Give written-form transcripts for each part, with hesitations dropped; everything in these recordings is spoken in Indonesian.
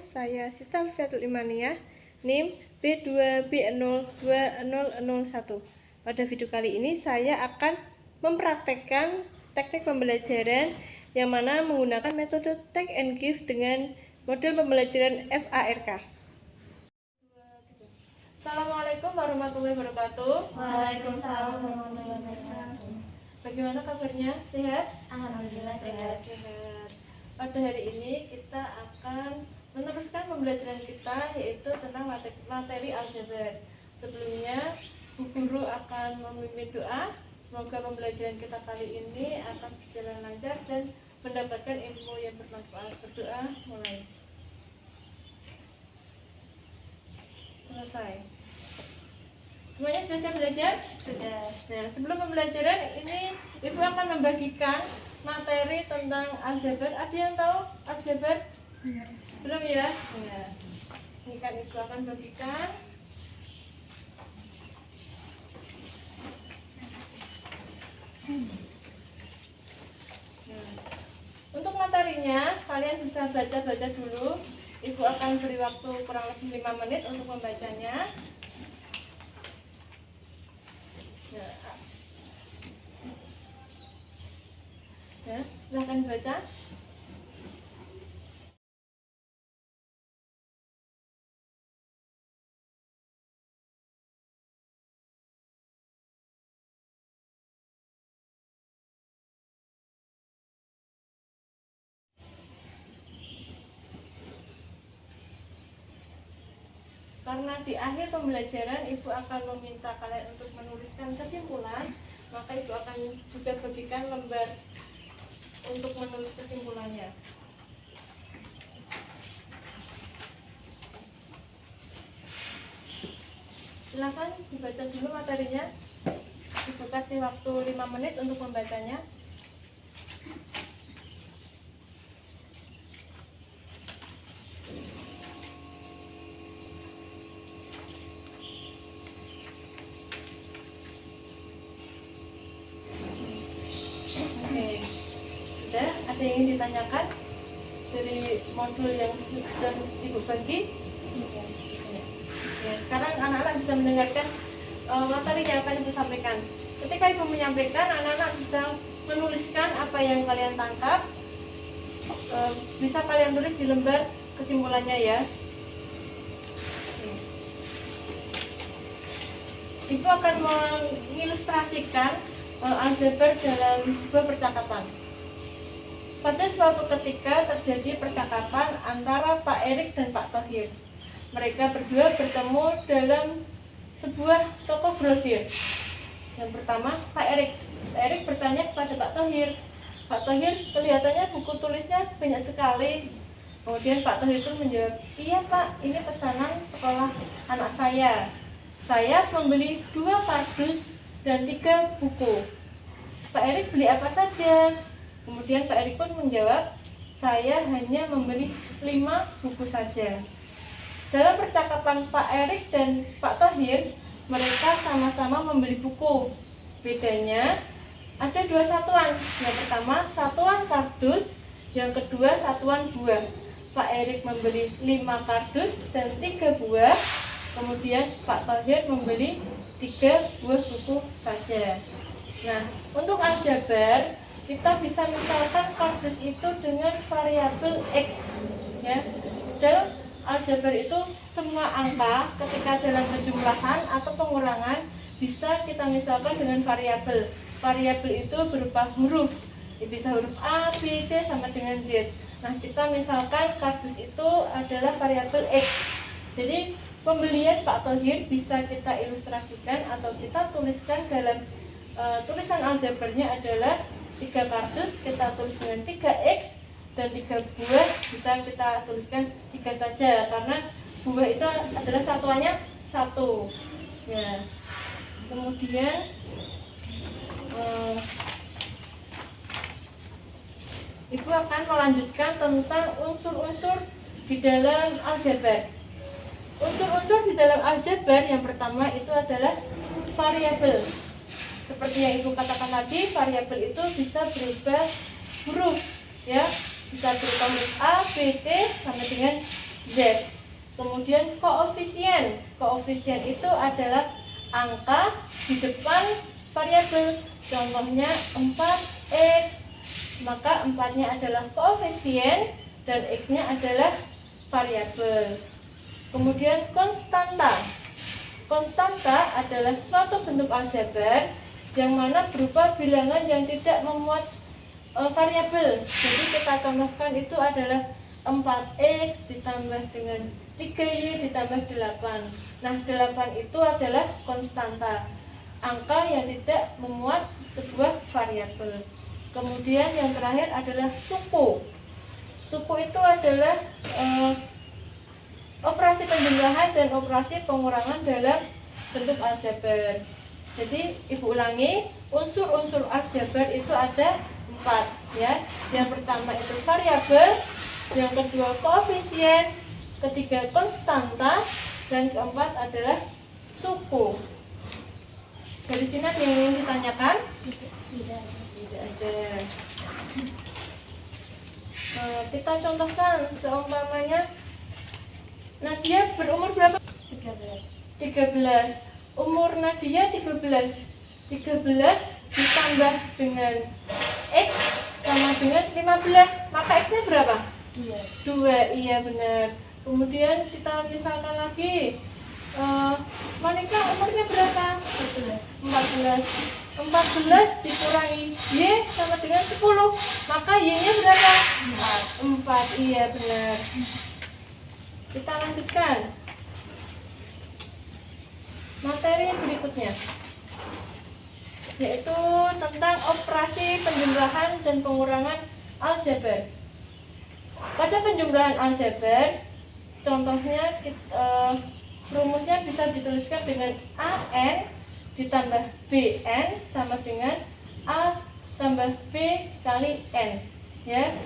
saya Sita Alfiatul Imaniah, NIM B2B02001. Pada video kali ini saya akan mempraktekkan teknik pembelajaran yang mana menggunakan metode take and give dengan model pembelajaran FARK. Assalamualaikum warahmatullahi wabarakatuh. Waalaikumsalam warahmatullahi wabarakatuh. Bagaimana kabarnya? Sehat? Alhamdulillah sehat. Pada hari ini kita akan meneruskan pembelajaran kita, yaitu tentang materi aljabar. Sebelumnya Bu Guru akan memimpin doa. Semoga pembelajaran kita kali ini akan berjalan lancar dan mendapatkan ilmu yang bermanfaat. Berdoa mulai. Selesai. Semuanya sudah siap belajar? Sudah. Nah, sebelum pembelajaran ini Ibu akan membagikan materi tentang aljabar. Ada yang tahu aljabar? Belum ya? Nah, ini kan Ibu akan bagikan. Nah, untuk materinya kalian bisa baca-baca dulu. Ibu akan beri waktu kurang lebih 5 menit untuk membacanya. Ya, silahkan baca. Karena di akhir pembelajaran Ibu akan meminta kalian untuk menuliskan kesimpulan, maka Ibu akan juga bagikan lembar untuk menulis kesimpulannya. Silakan dibaca dulu materinya. Ibu kasih waktu 5 menit untuk membacanya. Ada yang ingin ditanyakan dari modul yang sudah Ibu bagi? Ya, sekarang anak-anak bisa mendengarkan materi yang akan Ibu sampaikan. Ketika Ibu menyampaikan, anak-anak bisa menuliskan apa yang kalian tangkap. Bisa kalian tulis di lembar kesimpulannya ya. Ibu akan mengilustrasikan aljabar dalam sebuah percakapan. Pada suatu ketika terjadi percakapan antara Pak Erik dan Pak Thohir. Mereka berdua bertemu dalam sebuah toko grosir. Yang pertama, Pak Erik. Pak Erik bertanya kepada Pak Thohir. Pak Thohir, kelihatannya buku tulisnya banyak sekali. Kemudian Pak Thohir pun menjawab, iya Pak, ini pesanan sekolah anak saya. Saya membeli 2 kardus dan 3 buku. Pak Erik beli apa saja? Kemudian Pak Erik pun menjawab, saya hanya membeli 5 buku saja. Dalam percakapan Pak Erik dan Pak Thohir, mereka sama-sama membeli buku. Bedanya ada 2 satuan. Yang pertama satuan kardus, yang kedua satuan buah. Pak Erik membeli 5 kardus dan 3 buah. Kemudian Pak Thohir membeli 3 buah buku saja. Nah, untuk aljabar kita bisa misalkan kardus itu dengan variabel X ya. Dalam aljabar itu semua angka ketika dalam penjumlahan atau pengurangan bisa kita misalkan dengan variabel. Variabel itu berupa huruf. Bisa huruf A, B, C sampai dengan Z. Nah, kita misalkan kardus itu adalah variabel X. Jadi pembelian Pak Thohir bisa kita ilustrasikan atau kita tuliskan dalam tulisan aljabarnya adalah 3 kardus kita tulis dengan 3X dan 3 buah bisa kita tuliskan 3 saja karena buah itu adalah satuannya 1 ya. Kemudian Ibu akan melanjutkan tentang unsur-unsur di dalam aljabar. Unsur-unsur di dalam aljabar yang pertama itu adalah variabel. Seperti yang Ibu katakan tadi, variabel itu bisa berubah huruf ya, bisa berupa huruf A, B, C sampai dengan Z. Z. Kemudian koefisien. Koefisien itu adalah angka di depan variabel. Contohnya 4x, maka 4-nya adalah koefisien dan x-nya adalah variabel. Kemudian konstanta. Konstanta adalah suatu bentuk aljabar yang mana berupa bilangan yang tidak memuat variabel. Jadi kita contohkan itu adalah 4x ditambah dengan 3y ditambah 8. Nah, 8 itu adalah konstanta, angka yang tidak memuat sebuah variabel. Kemudian yang terakhir adalah suku. Suku itu adalah operasi penjumlahan dan operasi pengurangan dalam bentuk aljabar. Jadi ibu ulangi, unsur-unsur aljabar itu ada 4 ya. Yang pertama itu variabel, yang kedua koefisien, ketiga konstanta, dan keempat adalah suku. Dari sini ada yang ingin ditanyakan? Tidak ada. Kita contohkan seumpamanya Nadia berumur berapa? 13. Umur Nadia 13. 13 ditambah dengan X sama dengan 15. Maka X-nya berapa? 2. Iya benar. Kemudian kita misalkan lagi Monica umurnya berapa? 14. 14 dikurangi Y sama dengan 10. Maka Y-nya berapa? 4. Iya benar. Kita lanjutkan materi berikutnya, yaitu tentang operasi penjumlahan dan pengurangan aljabar. Pada penjumlahan aljabar, contohnya rumusnya bisa dituliskan dengan AN ditambah BN sama dengan A tambah B kali N ya.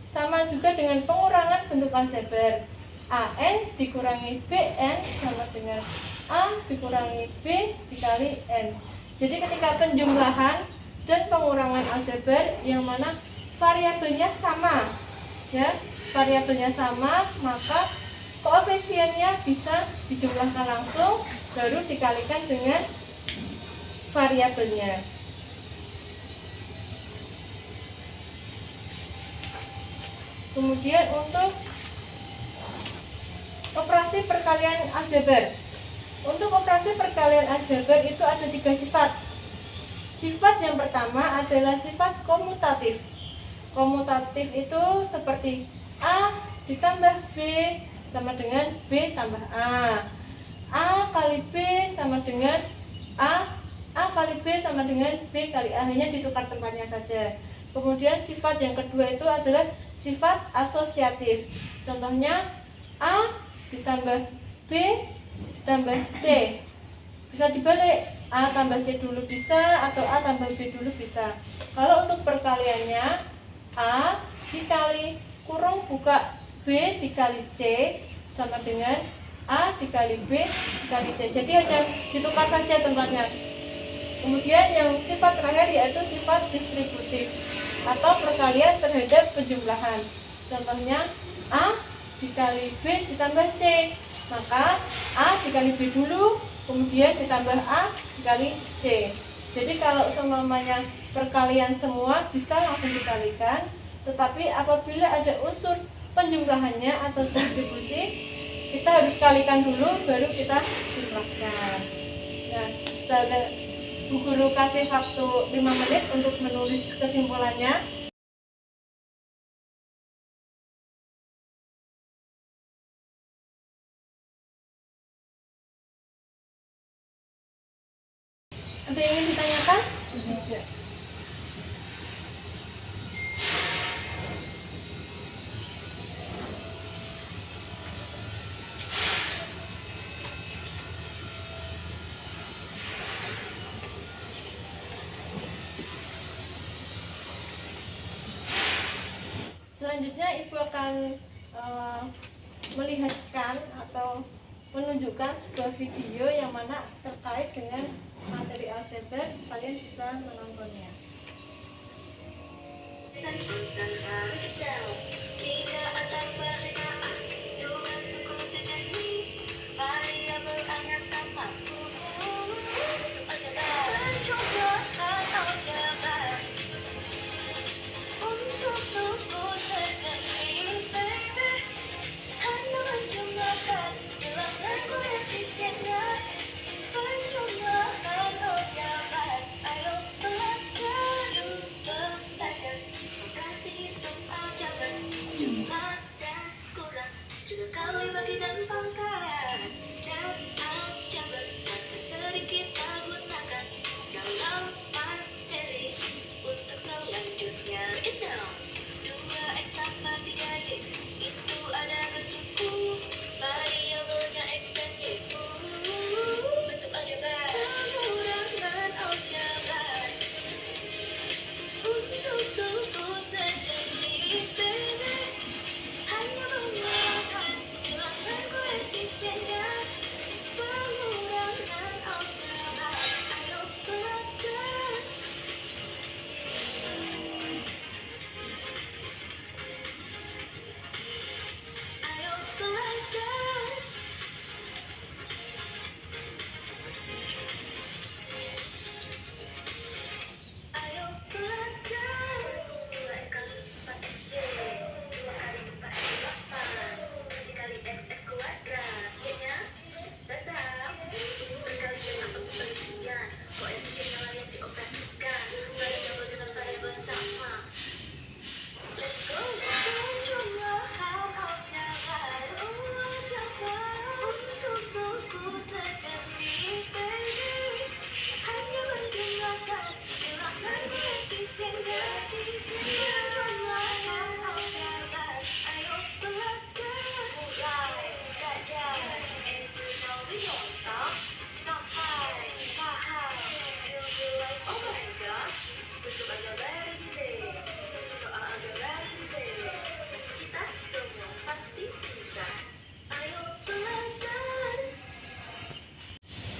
Sama juga dengan pengurangan bentuk aljabar, AN dikurangi BN sama dengan A dikurangi B dikali N. Jadi ketika penjumlahan dan pengurangan aljabar yang mana variabelnya sama ya, variabelnya sama, maka koefisiennya bisa dijumlahkan langsung baru dikalikan dengan variabelnya. Kemudian untuk operasi perkalian aljabar. Untuk operasi perkalian aljabar itu ada 3 sifat. Sifat yang pertama adalah sifat komutatif. Komutatif itu seperti A ditambah B sama dengan B tambah A. A kali B sama dengan A kali B sama dengan B kali A, hanya ditukar tempatnya saja. Kemudian sifat yang kedua itu adalah sifat asosiatif. Contohnya A ditambah B ditambah C. Bisa dibalik, A tambah C dulu bisa atau A tambah B dulu bisa. Kalau untuk perkaliannya A dikali kurung buka B dikali C sama dengan A dikali B dikali C. Jadi hanya ditukar saja tempatnya. Kemudian yang sifat terakhir yaitu sifat distributif atau perkalian terhadap penjumlahan. Contohnya A dikali B ditambah C, maka A dikali B dulu, kemudian ditambah A dikali C. Jadi kalau semuanya perkalian semua bisa langsung dikalikan, tetapi apabila ada unsur penjumlahannya atau distribusi, kita harus kalikan dulu baru kita jumlahkan. Nah, saya Bu Guru kasih waktu 5 menit untuk menulis kesimpulannya. Ada yang ingin ditanyakan? Tidak. Selanjutnya Ibu akan melihatkan atau menunjukkan sebuah video yang mana terkait dengan materi aljabar. Kalian bisa menontonnya. Dan konstanta tidak ada perbedaan.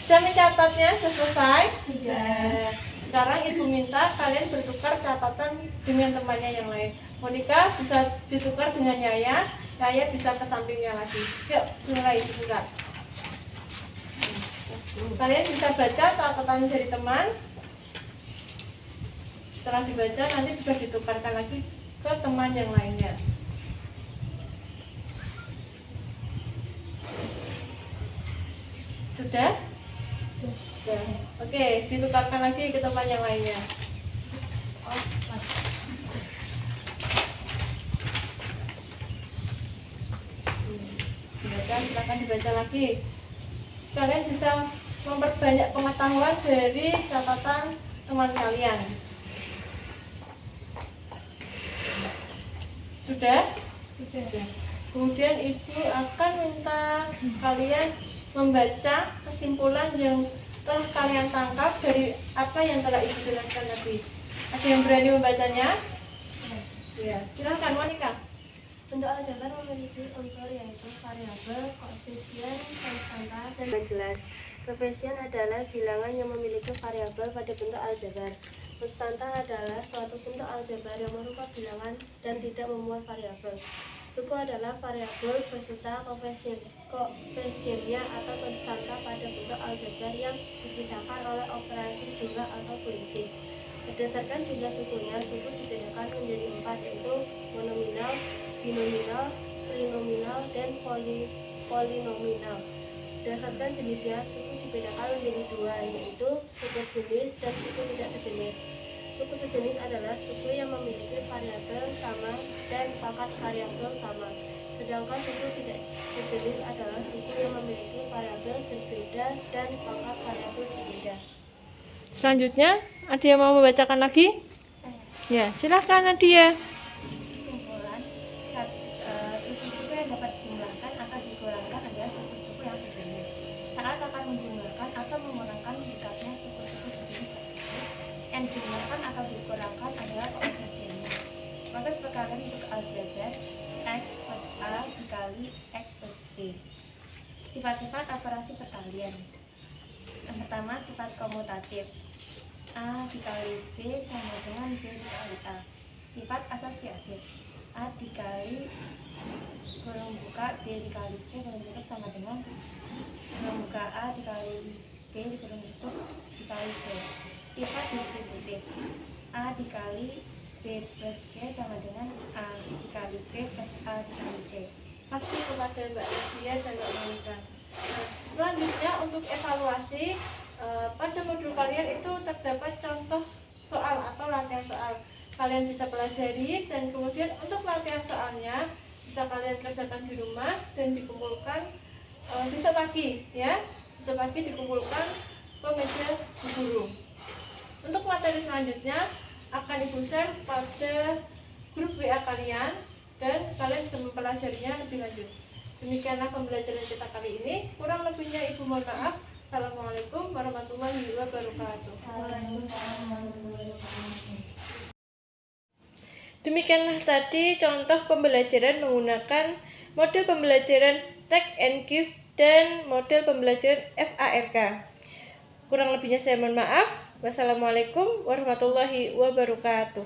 Sudah mencatatnya? Sudah selesai? Sudah. Sekarang ibu minta kalian bertukar catatan dengan temannya yang lain. Monika bisa ditukar dengan Yaya, Yaya bisa ke sampingnya lagi. Yuk, mulai ditukar. Kalian bisa baca catatan dari teman. Setelah dibaca nanti bisa ditukarkan lagi ke teman yang lainnya. Sudah? Sudah. Oke, ditukarkan lagi ke teman yang lainnya. Oh, Mas. Dibaca, silakan dibaca lagi. Kalian bisa memperbanyak pengetahuan dari catatan teman kalian. Sudah? Sudah. Kemudian ibu akan minta kalian membaca kesimpulan yang telah kalian tangkap dari apa yang telah ibu jelaskan tadi. Ada yang berani membacanya? Ya, silahkan Monika. Bentuk aljabar memiliki unsur yaitu variabel, koefisien, konstanta, dan jelas. Koefisien adalah bilangan yang memiliki variabel pada bentuk aljabar. Konstanta adalah suatu bentuk aljabar yang merupakan bilangan dan tidak memuat variabel. Suku adalah variabel beserta koefisiennya atau konstanta pada bentuk aljabar yang dipisahkan oleh operasi jumlah atau selisih. Berdasarkan jumlah sukunya, suku dibedakan menjadi 4, yaitu monominal, binominal, trinominal, dan polinominal. Berdasarkan jenisnya, suku dibedakan menjadi 2, yaitu suku jenis dan suku tidak sejenis. Suku sejenis adalah suku yang memiliki variabel sama dan pangkat variabel sama. Sedangkan suku tidak sejenis adalah suku yang memiliki variabel berbeda dan pangkat variabel berbeda. Selanjutnya, ada yang mau membacakan lagi? Saya. Ya, silahkan Nadia. Kesimpulan, suku-suku yang dapat dijumlahkan akan dikurangkan adalah suku-suku yang sejenis. Saat akan menjumlahkan atau mengurangkan dekatnya suku-suku sejenis tersebut, yang dijumlahkan atau dikurangkan adalah koefisiennya. Proses perkalian untuk aljabar x plus a dikali x plus b. Sifat-sifat operasi perkalian. Yang pertama, sifat komutatif. A dikali B sama dengan B dikali A. Sifat asosiatif. A dikali kurung buka B dikali C kurung tutup sama dengan kurung buka A dikali B kurung tutup dikali C. Sifat distributif. A dikali B plus C sama dengan A dikali B plus A dikali C. Kasih kepada Mbak Nadia dan Mbak Monika. Nah, selanjutnya untuk evaluasi pada modul kalian itu terdapat contoh soal atau latihan soal. Kalian bisa pelajari dan kemudian untuk latihan soalnya bisa kalian kerjakan di rumah dan dikumpulkan besok pagi ya. Besok pagi dikumpulkan ke meja guru. Untuk materi selanjutnya akan Ibu share pada grup WA kalian dan kalian bisa mempelajarinya lebih lanjut. Demikianlah pembelajaran kita kali ini. Kurang lebihnya Ibu mohon maaf. Assalamualaikum warahmatullahi wabarakatuh. Demikianlah tadi contoh pembelajaran menggunakan model pembelajaran Take and Give dan model pembelajaran FARK. Kurang lebihnya saya mohon maaf. Wassalamualaikum warahmatullahi wabarakatuh.